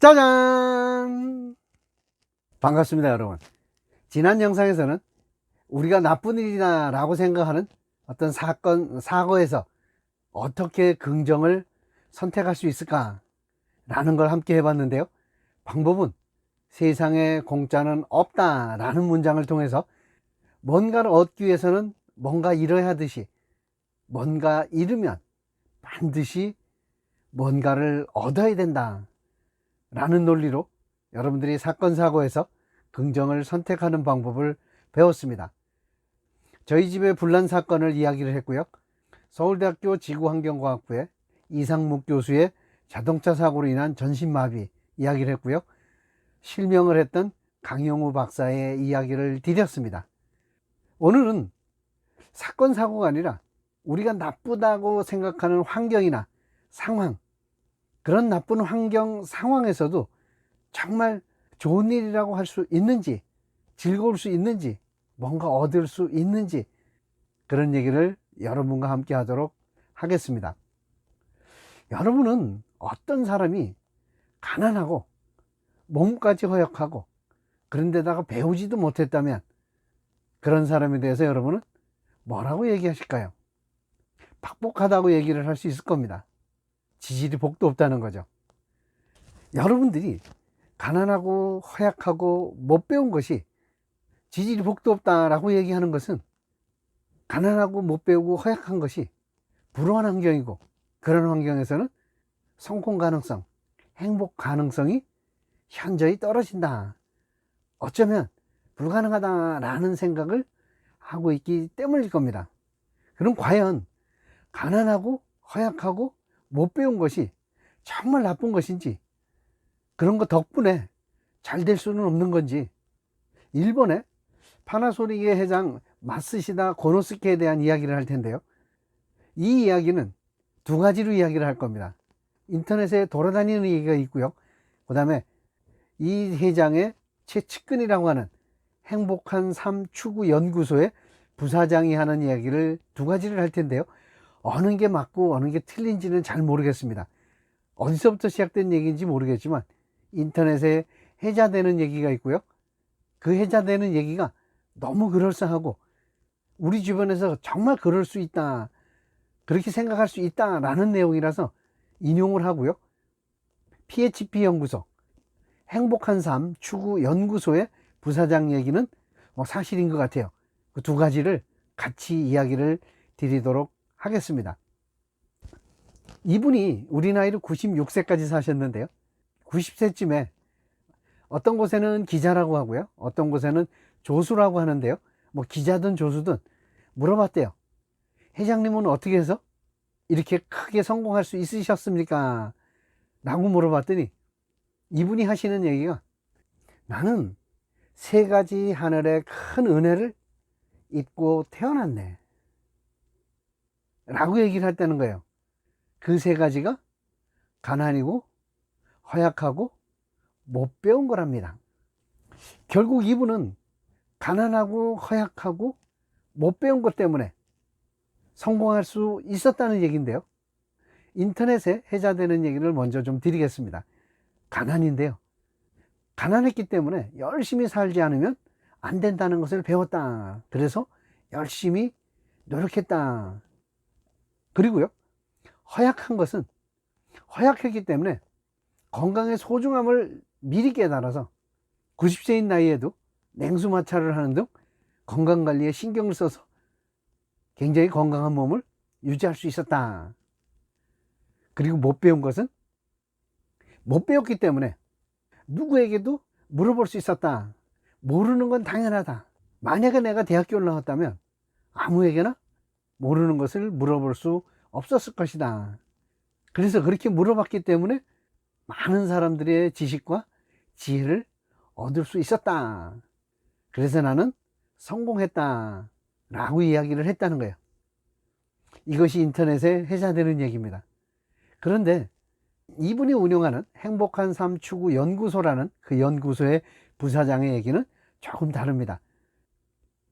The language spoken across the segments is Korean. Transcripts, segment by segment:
짜잔! 반갑습니다, 여러분. 지난 영상에서는 우리가 나쁜 일이다 라고 생각하는 어떤 사고에서 어떻게 긍정을 선택할 수 있을까 라는 걸 함께 해봤는데요. 방법은 세상에 공짜는 없다 라는 문장을 통해서 뭔가를 얻기 위해서는 뭔가 잃어야 하듯이 뭔가 잃으면 반드시 뭔가를 얻어야 된다 라는 논리로 여러분들이 사건 사고에서 긍정을 선택하는 방법을 배웠습니다. 저희 집의 불난 사건을 이야기를 했고요. 서울대학교 지구환경과학부의 이상묵 교수의 자동차 사고로 인한 전신마비 이야기를 했고요. 실명을 했던 강용우 박사의 이야기를 드렸습니다. 오늘은 사건 사고가 아니라 우리가 나쁘다고 생각하는 환경이나 상황, 그런 나쁜 환경 상황에서도 정말 좋은 일이라고 할 수 있는지, 즐거울 수 있는지, 뭔가 얻을 수 있는지, 그런 얘기를 여러분과 함께 하도록 하겠습니다. 여러분은 어떤 사람이 가난하고 몸까지 허약하고 그런데다가 배우지도 못했다면 그런 사람에 대해서 여러분은 뭐라고 얘기하실까요? 팍복하다고 얘기를 할 수 있을 겁니다. 지질이 복도 없다는 거죠. 여러분들이 가난하고 허약하고 못 배운 것이 지질이 복도 없다라고 얘기하는 것은 가난하고 못 배우고 허약한 것이 불우한 환경이고, 그런 환경에서는 성공 가능성, 행복 가능성이 현저히 떨어진다, 어쩌면 불가능하다라는 생각을 하고 있기 때문일 겁니다. 그럼 과연 가난하고 허약하고 못 배운 것이 정말 나쁜 것인지, 그런 것 덕분에 잘 될 수는 없는 건지, 일본의 파나소닉의 회장 마쓰시다 고노스케에 대한 이야기를 할 텐데요. 이 이야기는 두 가지로 이야기를 할 겁니다. 인터넷에 돌아다니는 얘기가 있고요. 그 다음에 이 회장의 최측근이라고 하는 행복한 삶 추구 연구소의 부사장이 하는 이야기를 두 가지를 할 텐데요. 어느 게 맞고 어느 게 틀린지는 잘 모르겠습니다. 어디서부터 시작된 얘기인지 모르겠지만 인터넷에 회자되는 얘기가 있고요. 그 회자되는 얘기가 너무 그럴싸하고 우리 주변에서 정말 그럴 수 있다, 그렇게 생각할 수 있다 라는 내용이라서 인용을 하고요. PHP 연구소, 행복한 삶 추구 연구소의 부사장 얘기는 사실인 것 같아요. 그 두 가지를 같이 이야기를 드리도록 하겠습니다. 이분이 우리 나이로 96세까지 사셨는데요. 90세쯤에 어떤 곳에는 기자라고 하고요, 어떤 곳에는 조수라고 하는데요. 기자든 조수든 물어봤대요. 회장님은 어떻게 해서 이렇게 크게 성공할 수 있으셨습니까? 라고 물어봤더니 이분이 하시는 얘기가, 나는 세 가지 하늘의 큰 은혜를 입고 태어났네 라고 얘기를 했다는 거예요. 그 세 가지가 가난이고 허약하고 못 배운 거랍니다. 결국 이분은 가난하고 허약하고 못 배운 것 때문에 성공할 수 있었다는 얘기인데요. 인터넷에 회자되는 얘기를 먼저 좀 드리겠습니다. 가난인데요, 가난했기 때문에 열심히 살지 않으면 안 된다는 것을 배웠다. 그래서 열심히 노력했다. 그리고요, 허약한 것은 허약했기 때문에 건강의 소중함을 미리 깨달아서 90세인 나이에도 냉수마찰을 하는 등 건강관리에 신경을 써서 굉장히 건강한 몸을 유지할 수 있었다. 그리고 못 배운 것은 못 배웠기 때문에 누구에게도 물어볼 수 있었다. 모르는 건 당연하다. 만약에 내가 대학교를 나왔다면 아무에게나 모르는 것을 물어볼 수 없었을 것이다. 그래서 그렇게 물어봤기 때문에 많은 사람들의 지식과 지혜를 얻을 수 있었다. 그래서 나는 성공했다 라고 이야기를 했다는 거예요. 이것이 인터넷에 회자되는 얘기입니다. 그런데 이분이 운영하는 행복한 삶 추구 연구소라는 그 연구소의 부사장의 얘기는 조금 다릅니다.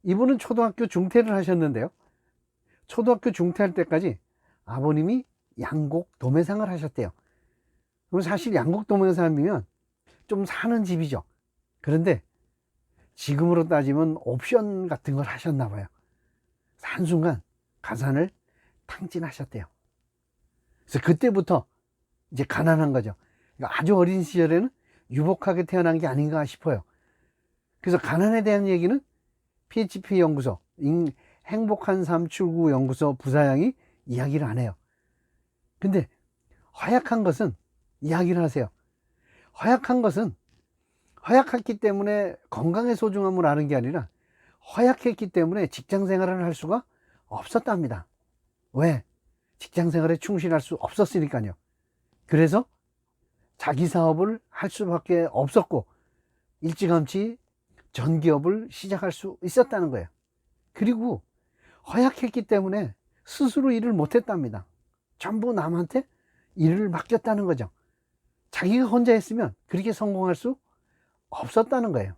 이분은 초등학교 중퇴를 하셨는데요. 초등학교 중퇴할 때까지 아버님이 양곡 도매상을 하셨대요. 그럼 사실 양곡 도매상이면 좀 사는 집이죠. 그런데 지금으로 따지면 옵션 같은 걸 하셨나 봐요. 한순간 가산을 탕진하셨대요. 그래서 그때부터 이제 가난한 거죠. 그러니까 아주 어린 시절에는 유복하게 태어난 게 아닌가 싶어요. 그래서 가난에 대한 얘기는 PHP 연구소, 행복한 삶 출구 연구소 부사장이 이야기를 안 해요. 근데 허약한 것은 이야기를 하세요. 허약한 것은 허약했기 때문에 건강의 소중함을 아는 게 아니라 허약했기 때문에 직장 생활을 할 수가 없었답니다. 왜? 직장 생활에 충실할 수 없었으니까요. 그래서 자기 사업을 할 수밖에 없었고 일찌감치 전기업을 시작할 수 있었다는 거예요. 그리고 허약했기 때문에 스스로 일을 못했답니다. 전부 남한테 일을 맡겼다는 거죠. 자기가 혼자 했으면 그렇게 성공할 수 없었다는 거예요.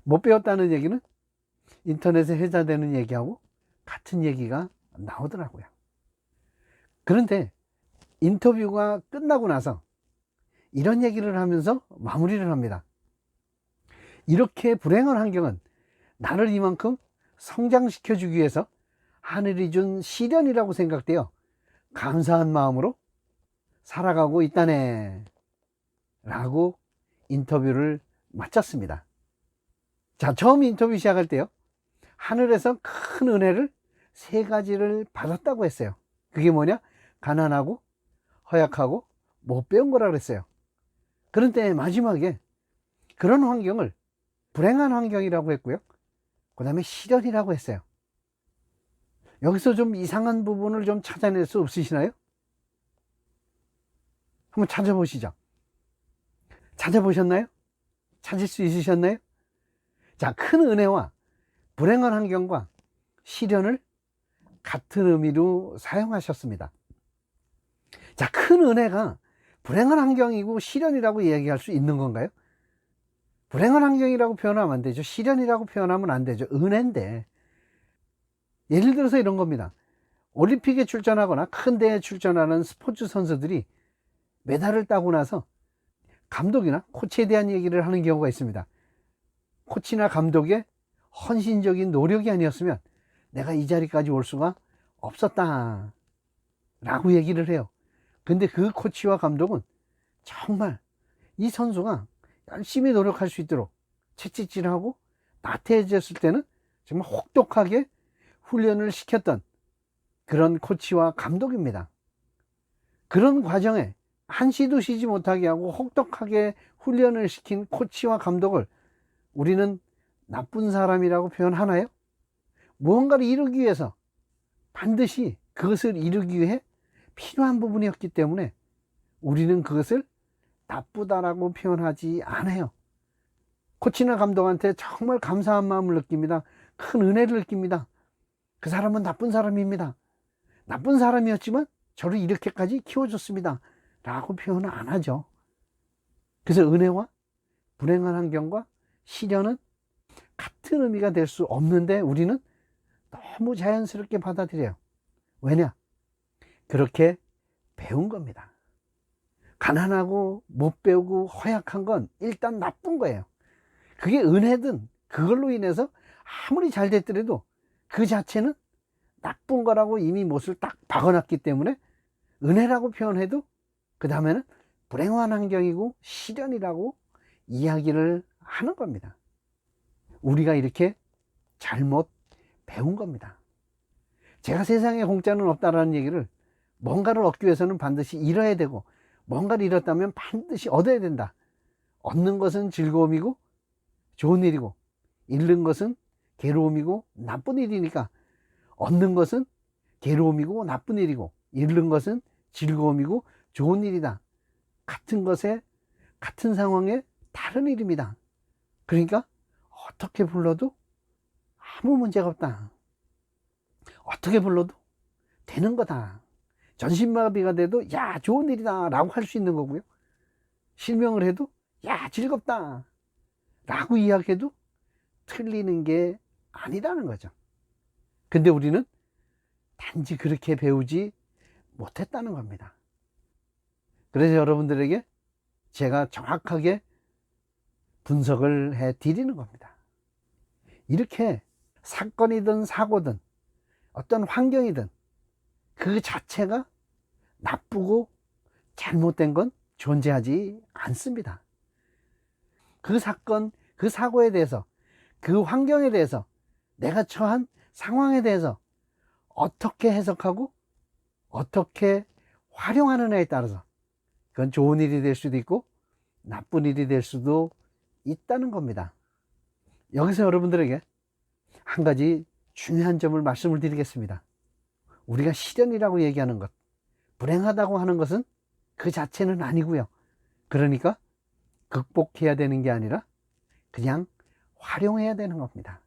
못 배웠다는 얘기는 인터넷에 회자되는 얘기하고 같은 얘기가 나오더라고요. 그런데 인터뷰가 끝나고 나서 이런 얘기를 하면서 마무리를 합니다. 이렇게 불행한 환경은 나를 이만큼 성장시켜 주기 위해서 하늘이 준 시련이라고 생각되어 감사한 마음으로 살아가고 있다네 라고 인터뷰를 마쳤습니다. 자, 처음 인터뷰 시작할 때요, 하늘에서 큰 은혜를 3가지를 받았다고 했어요. 그게 뭐냐? 가난하고 허약하고 못 배운 거라 그랬어요. 그런데 마지막에 그런 환경을 불행한 환경이라고 했고요, 그 다음에 시련이라고 했어요. 여기서 좀 이상한 부분을 좀 찾아낼 수 없으시나요? 한번 찾아보시죠. 찾아보셨나요? 찾을 수 있으셨나요? 자, 큰 은혜와 불행한 환경과 시련을 같은 의미로 사용하셨습니다. 자, 큰 은혜가 불행한 환경이고 시련이라고 이야기할 수 있는 건가요? 불행한 환경이라고 표현하면 안 되죠. 시련이라고 표현하면 안 되죠. 은혜인데, 예를 들어서 이런 겁니다. 올림픽에 출전하거나 큰 대회에 출전하는 스포츠 선수들이 메달을 따고 나서 감독이나 코치에 대한 얘기를 하는 경우가 있습니다. 코치나 감독의 헌신적인 노력이 아니었으면 내가 이 자리까지 올 수가 없었다 라고 얘기를 해요. 근데 그 코치와 감독은 정말 이 선수가 열심히 노력할 수 있도록 채찍질하고 나태해졌을 때는 정말 혹독하게 훈련을 시켰던 그런 코치와 감독입니다. 그런 과정에 한시도 쉬지 못하게 하고 혹독하게 훈련을 시킨 코치와 감독을 우리는 나쁜 사람이라고 표현하나요? 무언가를 이루기 위해서 반드시 그것을 이루기 위해 필요한 부분이었기 때문에 우리는 그것을 나쁘다라고 표현하지 않아요. 코치나 감독한테 정말 감사한 마음을 느낍니다. 큰 은혜를 느낍니다. 그 사람은 나쁜 사람입니다. 나쁜 사람이었지만 저를 이렇게까지 키워줬습니다 라고 표현을 안 하죠. 그래서 은혜와 불행한 환경과 시련은 같은 의미가 될 수 없는데 우리는 너무 자연스럽게 받아들여요. 왜냐? 그렇게 배운 겁니다. 가난하고 못 배우고 허약한 건 일단 나쁜 거예요. 그게 은혜든 그걸로 인해서 아무리 잘 됐더라도 그 자체는 나쁜 거라고 이미 못을 딱 박아놨기 때문에 은혜라고 표현해도 그 다음에는 불행한 환경이고 시련이라고 이야기를 하는 겁니다. 우리가 이렇게 잘못 배운 겁니다. 제가 세상에 공짜는 없다라는 얘기를, 뭔가를 얻기 위해서는 반드시 잃어야 되고 뭔가를 잃었다면 반드시 얻어야 된다. 얻는 것은 즐거움이고 좋은 일이고 잃는 것은 괴로움이고 나쁜 일이니까 얻는 것은 괴로움이고 나쁜 일이고 잃는 것은 즐거움이고 좋은 일이다. 같은 것에 같은 상황에 다른 일입니다. 그러니까 어떻게 불러도 아무 문제가 없다. 어떻게 불러도 되는 거다. 전신마비가 돼도 야 좋은 일이다 라고 할 수 있는 거고요, 실명을 해도 야 즐겁다 라고 이야기해도 틀리는 게 아니라는 거죠. 근데 우리는 단지 그렇게 배우지 못했다는 겁니다. 그래서 여러분들에게 제가 정확하게 분석을 해 드리는 겁니다. 이렇게 사건이든 사고든 어떤 환경이든 그 자체가 나쁘고 잘못된 건 존재하지 않습니다. 그 사건, 그 사고에 대해서, 그 환경에 대해서, 내가 처한 상황에 대해서 어떻게 해석하고 어떻게 활용하느냐에 따라서 그건 좋은 일이 될 수도 있고 나쁜 일이 될 수도 있다는 겁니다. 여기서 여러분들에게 한 가지 중요한 점을 말씀을 드리겠습니다. 우리가 시련이라고 얘기하는 것, 불행하다고 하는 것은 그 자체는 아니고요. 그러니까 극복해야 되는 게 아니라 그냥 활용해야 되는 겁니다.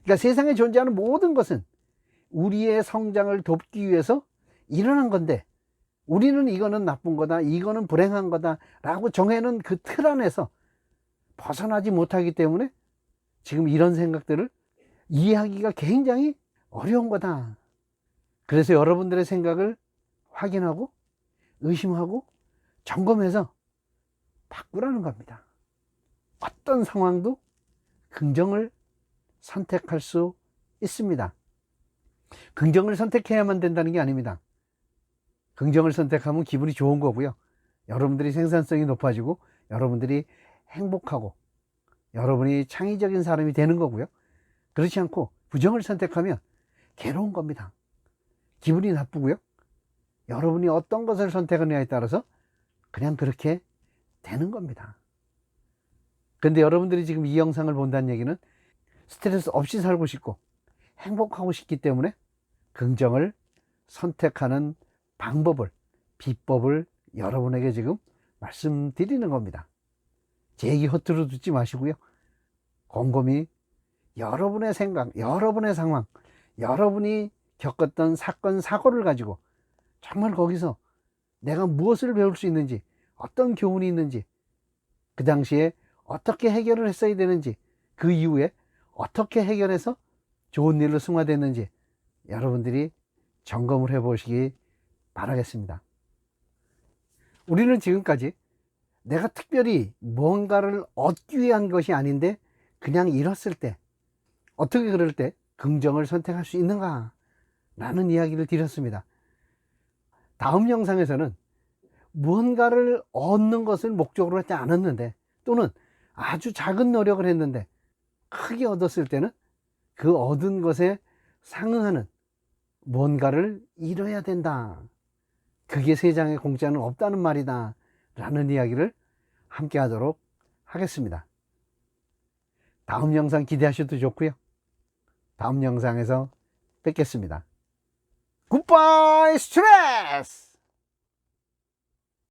그러니까 세상에 존재하는 모든 것은 우리의 성장을 돕기 위해서 일어난 건데, 우리는 이거는 나쁜 거다, 이거는 불행한 거다 라고 정해놓은 그 틀 안에서 벗어나지 못하기 때문에 지금 이런 생각들을 이해하기가 굉장히 어려운 거다. 그래서 여러분들의 생각을 확인하고 의심하고 점검해서 바꾸라는 겁니다. 어떤 상황도 긍정을 선택할 수 있습니다. 긍정을 선택해야만 된다는 게 아닙니다. 긍정을 선택하면 기분이 좋은 거고요. 여러분들이 생산성이 높아지고 여러분들이 행복하고 여러분이 창의적인 사람이 되는 거고요. 그렇지 않고 부정을 선택하면 괴로운 겁니다. 기분이 나쁘고요. 여러분이 어떤 것을 선택하느냐에 따라서 그냥 그렇게 되는 겁니다. 근데 여러분들이 지금 이 영상을 본다는 얘기는 스트레스 없이 살고 싶고 행복하고 싶기 때문에 긍정을 선택하는 방법을, 비법을 여러분에게 지금 말씀드리는 겁니다. 제 얘기 허투루 듣지 마시고요. 곰곰이 여러분의 생각, 여러분의 상황, 여러분이 겪었던 사건, 사고를 가지고 정말 거기서 내가 무엇을 배울 수 있는지, 어떤 교훈이 있는지, 그 당시에 어떻게 해결을 했어야 되는지, 그 이후에 어떻게 해결해서 좋은 일로 승화됐는지 여러분들이 점검을 해보시기 바라겠습니다. 우리는 지금까지 내가 특별히 뭔가를 얻기 위한 것이 아닌데 그냥 잃었을 때, 어떻게 그럴 때 긍정을 선택할 수 있는가 라는 이야기를 드렸습니다. 다음 영상에서는 무언가를 얻는 것을 목적으로 하지 않았는데, 또는 아주 작은 노력을 했는데 크게 얻었을 때는 그 얻은 것에 상응하는 뭔가를 잃어야 된다. 그게 세상에 공짜는 없다는 말이다 라는 이야기를 함께 하도록 하겠습니다. 다음 영상 기대하셔도 좋고요. 다음 영상에서 뵙겠습니다. 굿바이 스트레스!